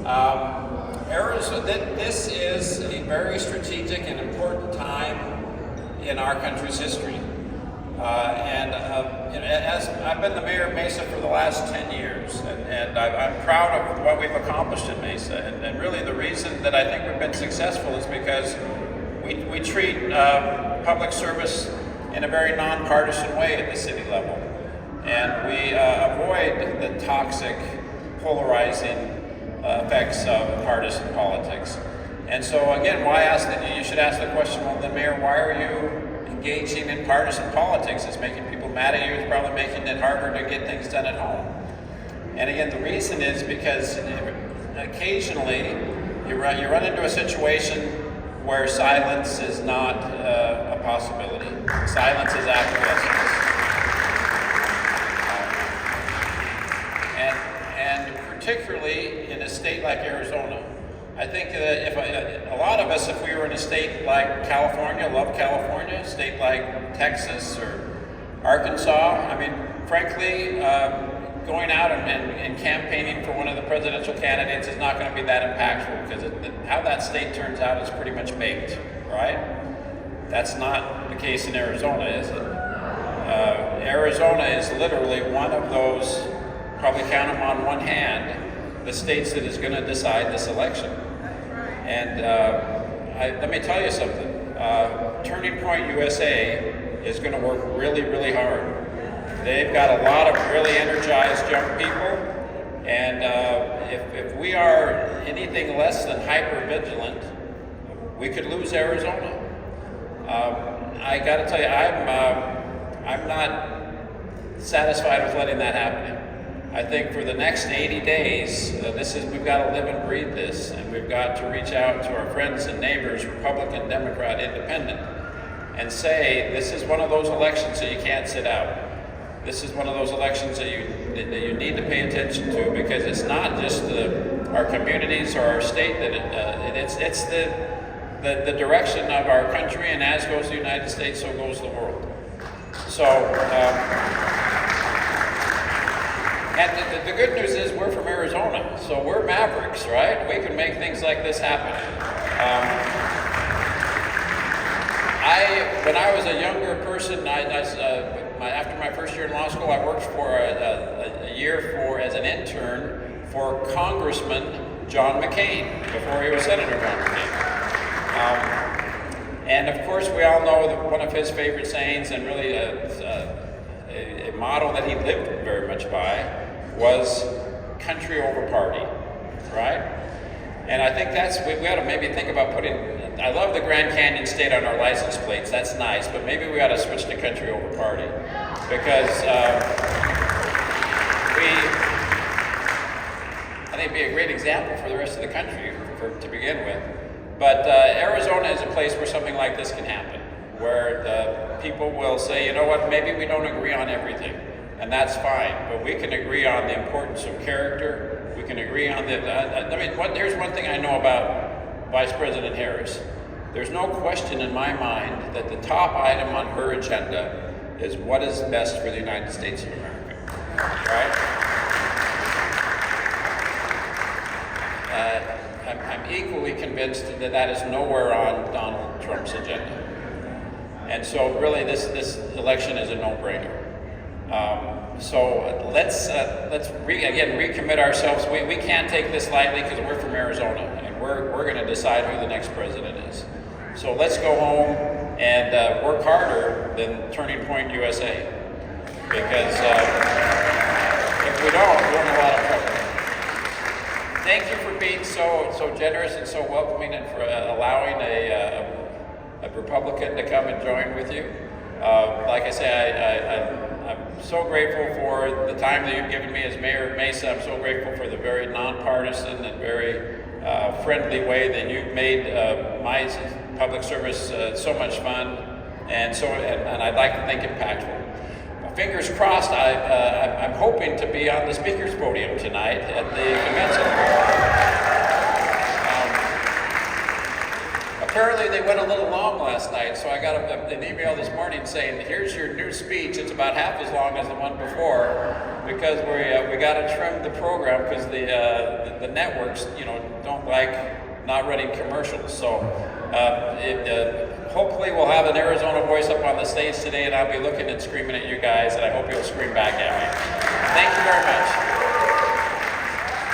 Arizona, this is a very strategic and important time in our country's history. As I've been the mayor of Mesa for the last 10 years, and I'm proud of what we've accomplished in Mesa. And really the reason that I think we've been successful is because we treat public service in a very nonpartisan way at the city level. And we avoid the toxic, polarizing effects of partisan politics. And so again, you should ask the question, well then Mayor, why are you engaging in partisan politics? It's making people mad at you, it's probably making it harder to get things done at home. And again, the reason is because occasionally you run into a situation where silence is not a possibility. Silence is acquiescence. And particularly in a state like Arizona, I think that if a lot of us, if we were in a state like California, love California, a state like Texas or Arkansas, I mean, frankly, going out and campaigning for one of the presidential candidates is not going to be that impactful because how that state turns out is pretty much baked, right? That's not the case in Arizona, is it? Arizona is literally one of those, probably count them on one hand, the states that is going to decide this election. And let me tell you something. Turning Point USA is going to work really, really hard. They've got a lot of really energized young people, and if we are anything less than hyper-vigilant, we could lose Arizona. I got to tell you, I'm not satisfied with letting that happen. I think for the next 80 days, we've got to live and breathe this, and we've got to reach out to our friends and neighbors, Republican, Democrat, Independent, and say this is one of those elections that you can't sit out. This is one of those elections that you need to pay attention to, because it's not just our communities or our state it's the direction of our country, and as goes the United States, so goes the world. So. And the good news is we're from Arizona, so we're mavericks, right? We can make things like this happen. When I was a younger person, after my first year in law school, I worked for a year as an intern for Congressman John McCain, before he was Senator John McCain. And of course, we all know that one of his favorite sayings, and really a model that he lived very much by, was country over party, right? And I think we ought to maybe think about I love the Grand Canyon State on our license plates, that's nice, but maybe we ought to switch to country over party, because I think it'd be a great example for the rest of the country to begin with. But Arizona is a place where something like this can happen, where the people will say, you know what, maybe we don't agree on everything, and that's fine, but we can agree on the importance of character. We can agree on here's one thing I know about Vice President Harris. There's no question in my mind that the top item on her agenda is what is best for the United States of America, right? I'm equally convinced that is nowhere on Donald Trump's agenda. And so really this election is a no-brainer. So let's recommit ourselves. We can't take this lightly, because we're from Arizona, and we're going to decide who the next president is. So let's go home and work harder than Turning Point USA, because if we don't, we're in a lot of trouble. Thank you for being so generous and so welcoming, and for allowing a Republican to come and join with you. Like I say, I'm so grateful for the time that you've given me as mayor of Mesa. I'm so grateful for the very nonpartisan and very friendly way that you've made my public service so much fun, and I'd like to think impactful. Fingers crossed, I'm hoping to be on the speaker's podium tonight at the convention. Apparently they went a little long last night, so I got an email this morning saying, here's your new speech. It's about half as long as the one before. because we got to trim the program because the networks, don't like not running commercials. So hopefully we'll have an Arizona voice up on the stage today, and I'll be looking and screaming at you guys, and I hope you'll scream back at me. Thank you very much.